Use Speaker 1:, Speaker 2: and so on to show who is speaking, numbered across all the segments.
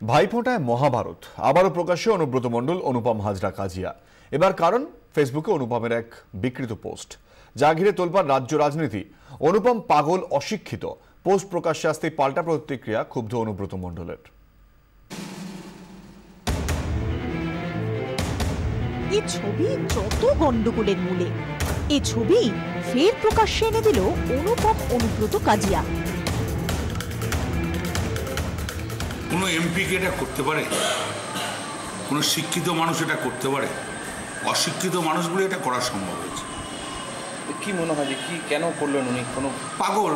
Speaker 1: ভাইফোঁটায় মহাভারত আবারও প্রকাশ্যে অনুব্রত মণ্ডল, অনুপম হাজরা কাজিয়া। এবার কারণ ফেসবুকে অনুপমের এক বিকৃত পোস্ট, যা ঘিরে তোলপাড় রাজ্য রাজনীতি। অনুপম পাগল, অশিক্ষিত পোস্ট প্রকাশ্যে আসতেই পাল্টা প্রতিক্রিয়া ক্ষুব্ধ অনুব্রত মণ্ডলের।
Speaker 2: এই ছবি যত গন্ডগোলের মূলে। এই ছবি ফের প্রকাশ্যে এনে দিল অনুপম অনুব্রত কাজিয়া।
Speaker 3: কোনো এমপি কে এটা করতে পারে? কোনো শিক্ষিত মানুষ এটা করতে পারে? অশিক্ষিত মানুষগুলো এটা করা সম্ভব হয়েছে।
Speaker 4: কি মনে হয় যে কি কেন করলেন উনি? কোনো
Speaker 3: পাগল।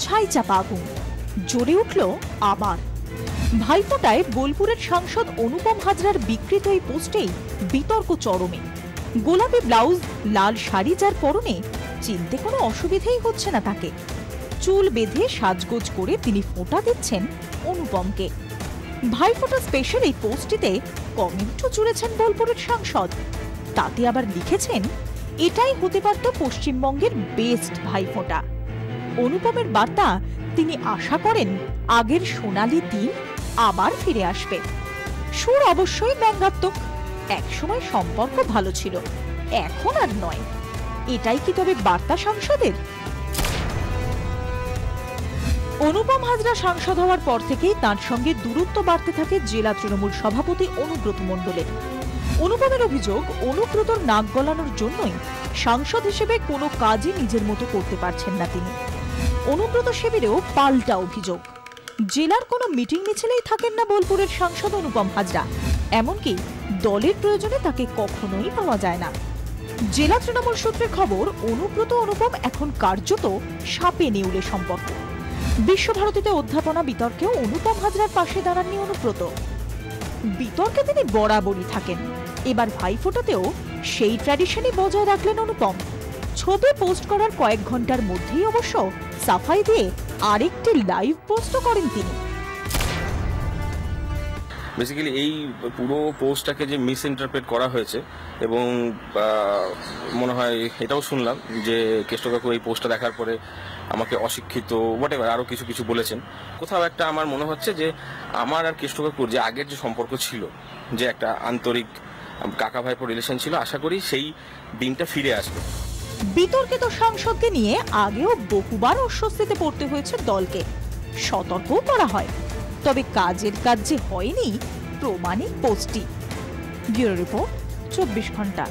Speaker 2: ছাই চাপা আগুন জ্বলে উঠল আবার। ভাইফোঁটায় বোলপুরের সাংসদ অনুপম হাজরার বিকৃত এই পোস্টেই বিতর্ক চরমে। গোলাপি ব্লাউজ, লাল শাড়ি যার পরনে, চিনতে কোনো অসুবিধেই হচ্ছে না তাকে। চুল বেঁধে সাজগোজ করে তিনি ফোঁটা দিচ্ছেন অনুপমকে। ভাইফোঁটা স্পেশাল এই পোস্টটিতে কমেন্টও জুড়েছেন বোলপুরের সাংসদ। তাতে আবার লিখেছেন, এটাই হতে পারত পশ্চিমবঙ্গের বেস্ট ভাইফোঁটা। অনুপমের বার্তা, তিনি আশা করেন আগের সোনালী দিন আবার ফিরে আসবে। সুর অবশ্যই ব্যঙ্গাত্মক। একসময় সম্পর্ক ভালো ছিল, এখন আর নয়। এটাই কি তবে বার্তা সাংসদের? অনুপম হাজরা সাংসদ হওয়ার পর থেকেই তাঁর সঙ্গে দূরত্ব বাড়তে থাকে জেলা তৃণমূল সভাপতি অনুব্রত মণ্ডলের। অনুপমের অভিযোগ, অনুব্রতর নাক গলানোর জন্যই সাংসদ হিসেবে কোনো কাজই নিজের মতো করতে পারছেন না তিনি। অনুব্রত শিবিরেও পাল্টা অভিযোগ, জেলার কোনো মিটিং মিছিলেই থাকেন না বোলপুরের সাংসদ অনুপম হাজরা। এমনকি দলের প্রয়োজনে তাকে কখনোই পাওয়া যায় না। জেলা তৃণমূল সূত্রে খবর, অনুব্রত অনুপম এখন কার্যত সাপে নেউলে সম্পর্ক। বিশ্বভারতীতে অধ্যাপনা বিতর্কেও অনুপম হাজরার পাশে দাঁড়াননি অনুব্রত। বিতর্কে তিনি বরাবরই থাকেন। এবার ভাইফোঁটাতেও সেই ট্র্যাডিশনই বজায় রাখলেন অনুপম। ছবি পোস্ট করার কয়েক ঘন্টার মধ্যেই অবশ্য সাফাই দিয়ে আরেকটি লাইভ পোস্টও করেন তিনি।
Speaker 5: বেসিক্যালি এই পুরো পোস্টটাকে যে মিস ইন্টারপ্রেট করা হয়েছে, এবং মনে হয় এটাও শুনলাম যে কেষ্ট কাকু এই পোস্টটা দেখার পরে আমাকে অশিক্ষিত হোয়াটএভার আরও কিছু কিছু বলেছেন। কোথাও একটা আমার মনে হচ্ছে যে আমার আর কেষ্ট কাকুর যে আগের যে সম্পর্ক ছিল, যে একটা আন্তরিক কাকা ভাইপো রিলেশন ছিল, আশা করি সেই দিনটা ফিরে আসবে।
Speaker 2: বিতর্কিত সাংসদকে নিয়ে আগেও বহুবার অস্বস্তিতে পড়তে হয়েছে দলকে। সতর্কও করা হয়, তবে কাজের কাজ যে হয়নি প্রমাণিক পোস্টটি। ব্যুরো রিপোর্ট, 24 ঘন্টা।